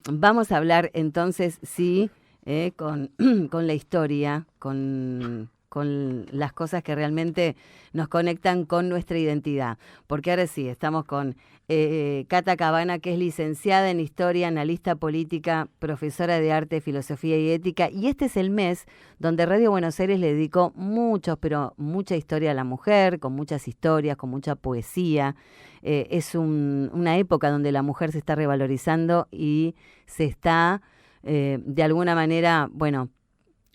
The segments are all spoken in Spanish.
Vamos a hablar entonces, sí, con la historia, con las cosas que realmente nos conectan con nuestra identidad. Porque ahora sí, estamos con Cata Cabana, que es licenciada en Historia, analista política, profesora de Arte, Filosofía y Ética. Y este es el mes donde Radio Buenos Aires le dedicó pero mucha historia a la mujer, con muchas historias, con mucha poesía. Es una época donde la mujer se está revalorizando y se está, de alguna manera, bueno,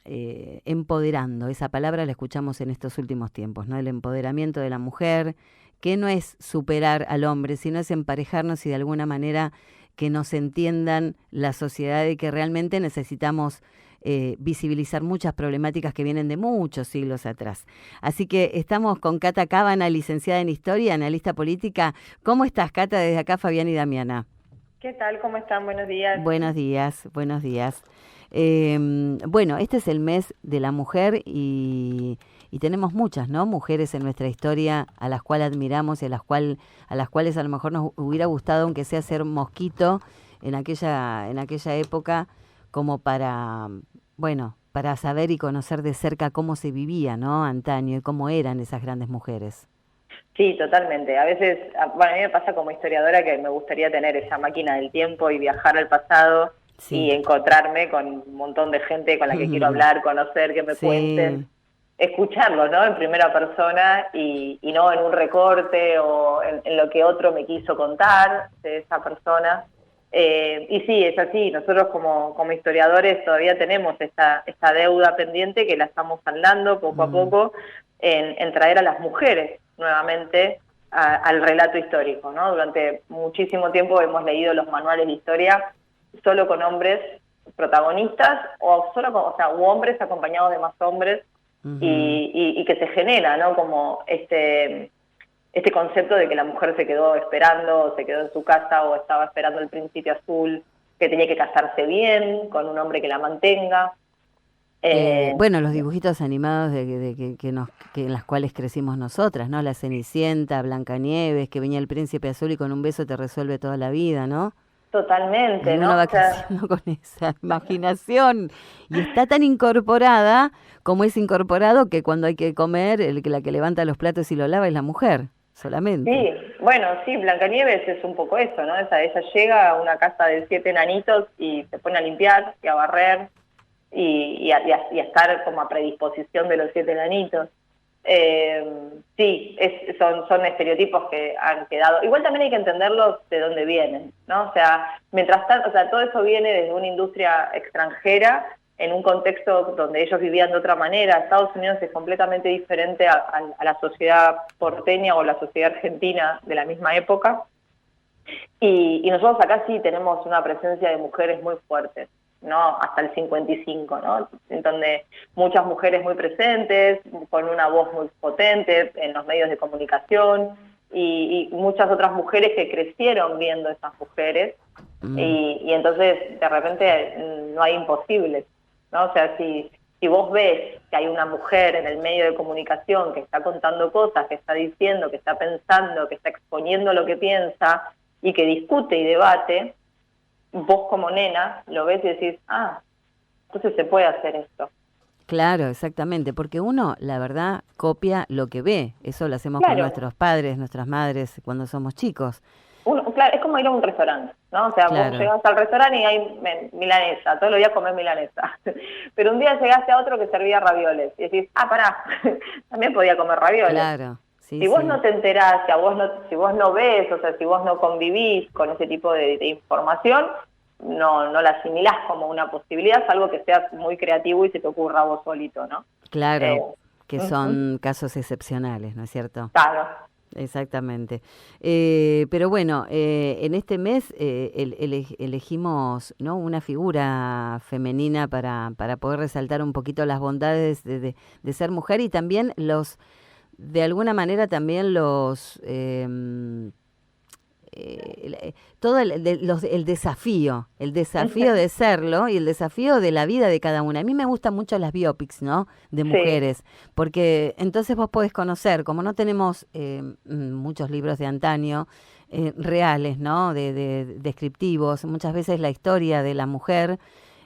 empoderando. Esa palabra la escuchamos en estos últimos tiempos, ¿no? El empoderamiento de la mujer, que no es superar al hombre, sino es emparejarnos y de alguna manera que nos entiendan la sociedad y que realmente necesitamos visibilizar muchas problemáticas que vienen de muchos siglos atrás. Así que estamos con Cata Cábana, licenciada en Historia, analista política. ¿Cómo estás, Cata? Desde acá, Fabián y Damiana. ¿Qué tal? ¿Cómo están? Buenos días. Buenos días, buenos días. Bueno, este es el mes de la mujer y tenemos muchas, ¿no? Mujeres en nuestra historia a las cuales admiramos y a las cuales a lo mejor nos hubiera gustado, aunque sea ser mosquito en aquella época, como para, bueno, para saber y conocer de cerca cómo se vivía, ¿no? Antaño y cómo eran esas grandes mujeres. Sí, totalmente. A veces, bueno, a mí me pasa como historiadora que me gustaría tener esa máquina del tiempo y viajar al pasado Sí. y encontrarme con un montón de gente con la que quiero hablar, conocer, que me cuenten, Sí. escucharlos, ¿no? En primera persona y no en un recorte o en lo que otro me quiso contar de esa persona. Y sí, es así. Nosotros como historiadores todavía tenemos esta deuda pendiente que la estamos saldando poco a Mm. poco en traer a las mujeres nuevamente al relato histórico, ¿no? Durante muchísimo tiempo hemos leído los manuales de historia solo con hombres protagonistas o solo con, o sea, u hombres acompañados de más hombres Ujú. y que se genera, ¿no? Como este concepto de que la mujer se quedó esperando, o se quedó en su casa, o estaba esperando el príncipe azul, que tenía que casarse bien, con un hombre que la mantenga. Eh, Bueno, los dibujitos animados que en las cuales crecimos nosotras, ¿no? La Cenicienta, Blancanieves, que venía el príncipe azul y con un beso te resuelve toda la vida, ¿no? Totalmente, Y ¿no? uno va O sea, creciendo con esa imaginación. Y está tan incorporada como es incorporado que cuando hay que comer, la que levanta los platos y lo lava es la mujer, solamente. sí, bueno, sí, Blancanieves es un poco eso, ¿no? Ella llega a una casa de 7 enanitos y se pone a limpiar y a barrer y a estar como a predisposición de los 7 enanitos. Sí, son estereotipos que han quedado. Igual también hay que entenderlos de dónde vienen, ¿no? O sea, mientras tanto, o sea, todo eso viene desde una industria extranjera, en un contexto donde ellos vivían de otra manera. Estados Unidos es completamente diferente a la sociedad porteña o la sociedad argentina de la misma época. Y nosotros acá sí tenemos una presencia de mujeres muy fuertes, ¿no? Hasta el 55, ¿no? En donde muchas mujeres muy presentes, con una voz muy potente en los medios de comunicación, y muchas otras mujeres que crecieron viendo a esas mujeres, Mm. y entonces de repente no hay imposibles, ¿no? O sea, si vos ves que hay una mujer en el medio de comunicación que está contando cosas, que está diciendo, que está pensando, que está exponiendo lo que piensa, y que discute y debate, vos como nena lo ves y decís, ah, entonces se puede hacer esto. Claro, exactamente, porque uno, la verdad, copia lo que ve. Eso lo hacemos con Claro, nuestros padres, nuestras madres, cuando somos chicos. claro, es como ir a un restaurante, ¿no? O sea, vos Claro, llegás al restaurante y hay milanesa, todos los días comés milanesa. Pero un día llegaste a otro que servía ravioles y decís, ah, pará, también podía comer ravioles. claro, sí, Si vos no sí. te enterás, si vos no ves, o sea, si vos no convivís con ese tipo de información, no la asimilás como una posibilidad, salvo que seas muy creativo y se te ocurra a vos solito, ¿no? Eh, Claro, que Ujú, son casos excepcionales, ¿no es cierto? claro. Exactamente. Pero bueno, en este mes elegimos, ¿no? Una figura femenina para poder resaltar un poquito las bondades de ser mujer y también de alguna manera también todo el desafío de serlo y el desafío de la vida de cada una. A mí me gustan mucho las biopics, ¿no? De mujeres, porque entonces vos podés conocer, como no tenemos muchos libros de antaño, reales, ¿no? Descriptivos, muchas veces la historia de la mujer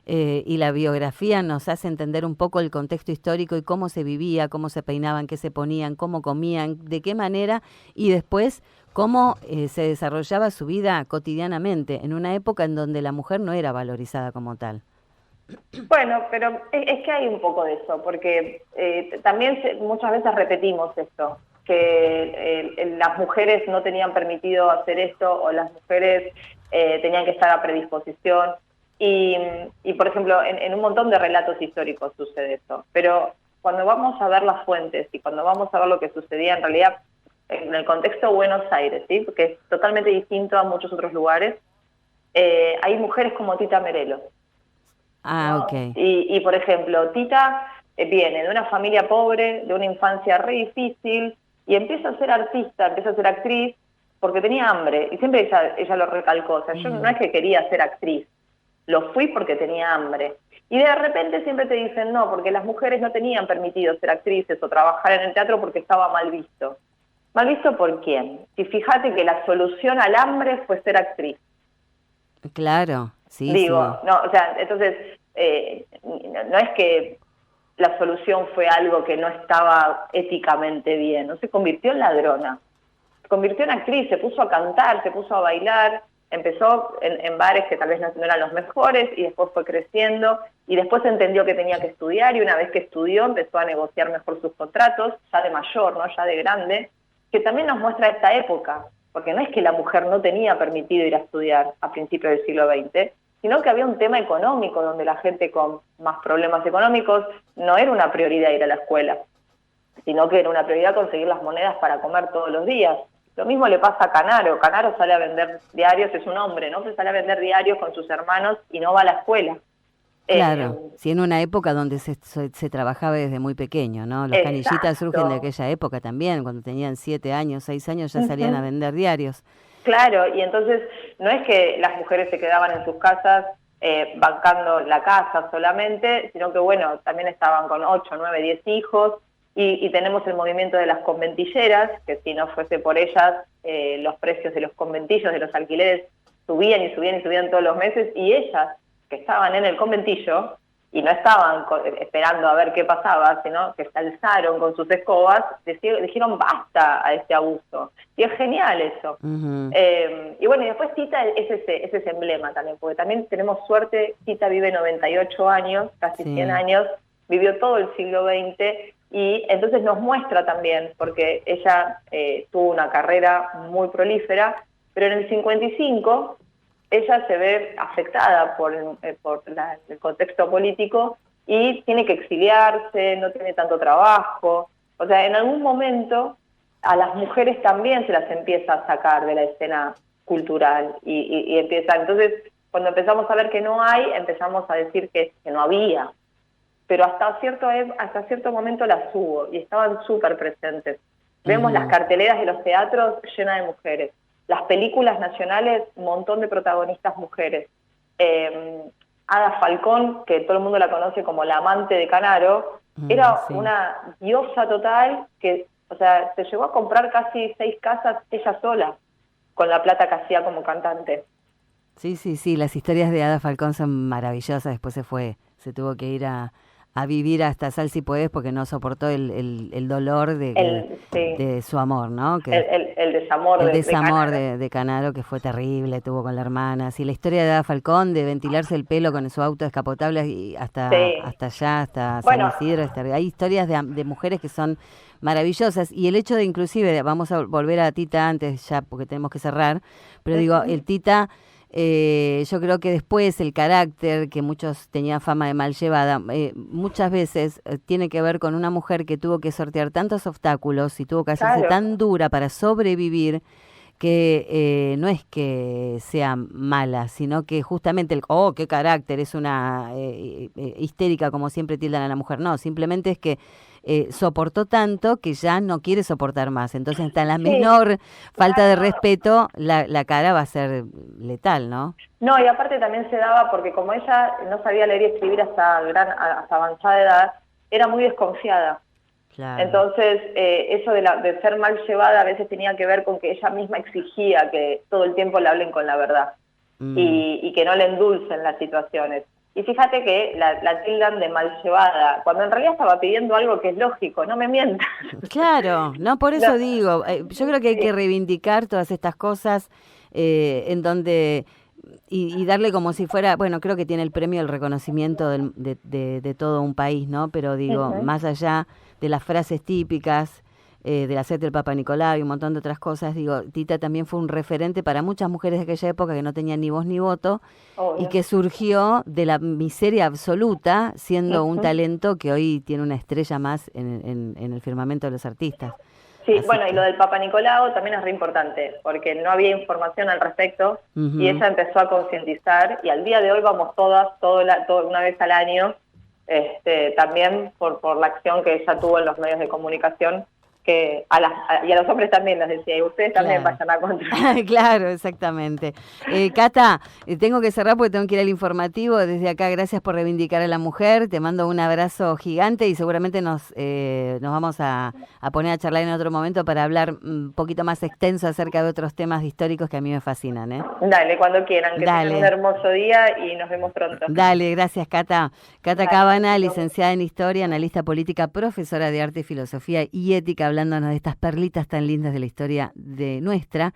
y la biografía nos hace entender un poco el contexto histórico y cómo se vivía, cómo se peinaban, qué se ponían, cómo comían, de qué manera, y después cómo se desarrollaba su vida cotidianamente, en una época en donde la mujer no era valorizada como tal. Bueno, pero es que hay un poco de eso, porque también muchas veces repetimos esto, que las mujeres no tenían permitido hacer esto, o las mujeres tenían que estar a predisposición. Y por ejemplo, en un montón de relatos históricos sucede esto. Pero cuando vamos a ver las fuentes y cuando vamos a ver lo que sucedía en realidad en el contexto de Buenos Aires, ¿sí? Porque es totalmente distinto a muchos otros lugares, hay mujeres como Tita Merelo. Ah, ¿no? ok. Y por ejemplo, Tita viene de una familia pobre, de una infancia re difícil, y empieza a ser artista, empieza a ser actriz, porque tenía hambre. Y siempre ella lo recalcó. O sea, yo no es que quería ser actriz, lo fui porque tenía hambre. Y de repente siempre te dicen no, porque las mujeres no tenían permitido ser actrices o trabajar en el teatro porque estaba mal visto. ¿Mal visto por quién? Y fíjate que la solución al hambre fue ser actriz. Claro, sí, Digo, sí. no, o sea, entonces, no es que la solución fue algo que no estaba éticamente bien, no se convirtió en ladrona, se convirtió en actriz, se puso a cantar, se puso a bailar. Empezó en bares que tal vez no eran los mejores y después fue creciendo y después entendió que tenía que estudiar y una vez que estudió empezó a negociar mejor sus contratos, ya de mayor, ¿no? Ya de grande, que también nos muestra esta época, porque no es que la mujer no tenía permitido ir a estudiar a principios del siglo XX, sino que había un tema económico donde la gente con más problemas económicos no era una prioridad ir a la escuela, sino que era una prioridad conseguir las monedas para comer todos los días. Lo mismo le pasa a Canaro. Canaro sale a vender diarios, es un hombre, ¿no? Se sale a vender diarios con sus hermanos y no va a la escuela. Claro, sí, en una época donde se trabajaba desde muy pequeño, ¿no? Los canillitas surgen de Exacto. aquella época también, cuando tenían 7 años, 6 años, ya salían a vender diarios. Claro, y entonces no es que las mujeres se quedaban en sus casas bancando la casa solamente, sino que bueno, también estaban con 8, 9, 10 hijos, y tenemos el movimiento de las conventilleras, que si no fuese por ellas, los precios de los conventillos, de los alquileres, subían y subían y subían todos los meses, y ellas, que estaban en el conventillo, y no estaban esperando a ver qué pasaba, sino que se alzaron con sus escobas, dijeron basta a este abuso. Y es genial eso. Ujú. Y bueno, y después Tita es ese emblema también, porque también tenemos suerte, Tita vive 98 años, casi 100 Sí. años, vivió todo el siglo XX, y entonces nos muestra también, porque ella tuvo una carrera muy prolífera, pero en el 55 ella se ve afectada por el contexto político y tiene que exiliarse, no tiene tanto trabajo. O sea, en algún momento a las mujeres también se las empieza a sacar de la escena cultural y empieza. Entonces, cuando empezamos a ver que no hay, empezamos a decir que no había. Pero hasta cierto momento las hubo y estaban súper presentes. Vemos las carteleras de los teatros llenas de mujeres. Las películas nacionales, un montón de protagonistas mujeres. Ada Falcón, que todo el mundo la conoce como la amante de Canaro, era Sí. una diosa total que, o sea, se llegó a comprar casi 6 casas ella sola, con la plata que hacía como cantante. Sí, sí, sí, las historias de Ada Falcón son maravillosas, después se tuvo que ir a vivir hasta Sal si podés porque no soportó el dolor Sí, de su amor, ¿no? el desamor El de desamor Canaro. de Canaro, que fue terrible, tuvo con la hermana. Sí, la historia de Ada Falcón, de ventilarse el pelo con su auto descapotable y Sí. hasta allá, hasta San Bueno, Isidro. Hay historias de mujeres que son maravillosas. Y el hecho de inclusive, vamos a volver a Tita antes ya, porque tenemos que cerrar, pero digo, el Tita... yo creo que después el carácter, que muchos tenían fama de mal llevada, muchas veces tiene que ver con una mujer que tuvo que sortear tantos obstáculos y tuvo que hacerse claro. tan dura para sobrevivir, que no es que sea mala, sino que justamente qué carácter, es una histérica como siempre tildan a la mujer. No, simplemente es que soportó tanto que ya no quiere soportar más. Entonces, hasta la Sí, menor falta de claro. respeto, la cara va a ser letal, ¿no? No, y aparte también se daba porque como ella no sabía leer y escribir hasta avanzada edad, era muy desconfiada. Claro. Entonces, eso de ser mal llevada a veces tenía que ver con que ella misma exigía que todo el tiempo le hablen con la verdad Mm. y que no le endulcen las situaciones. Y fíjate que la tildan de mal llevada, cuando en realidad estaba pidiendo algo que es lógico, no me mientas. Claro, no, por No, eso digo, yo creo que hay que sí, reivindicar todas estas cosas en donde y darle como si fuera, bueno, creo que tiene el premio el reconocimiento de todo un país, ¿no? Pero digo, ujú, más allá de las frases típicas, de la seta del Papa Nicolau y un montón de otras cosas, digo, Tita también fue un referente para muchas mujeres de aquella época que no tenían ni voz ni voto y obvio. que surgió de la miseria absoluta, siendo un Ujú. talento que hoy tiene una estrella más en el firmamento de los artistas. Sí, Así bueno, y lo que, del Papa Nicolau también es re importante, porque no había información al respecto y ujú. ella empezó a concientizar y al día de hoy vamos todas, una vez al año, también por la acción que ella tuvo en los medios de comunicación, que y a los hombres también les decía, y ustedes también Claro. vayan a controlar. Claro, exactamente. Cata, tengo que cerrar porque tengo que ir al informativo. Desde acá, gracias por reivindicar a la mujer. Te mando un abrazo gigante y seguramente nos vamos a poner a charlar en otro momento para hablar un poquito más extenso acerca de otros temas históricos que a mí me fascinan, ¿eh? Dale, cuando quieran, que tengan un Dale. hermoso día y nos vemos pronto. Dale, gracias, Cata. Cata Dale, Cábana, besito. licenciada en Historia, analista política, profesora de Arte, Filosofía y Ética, hablándonos de estas perlitas tan lindas de la historia de nuestra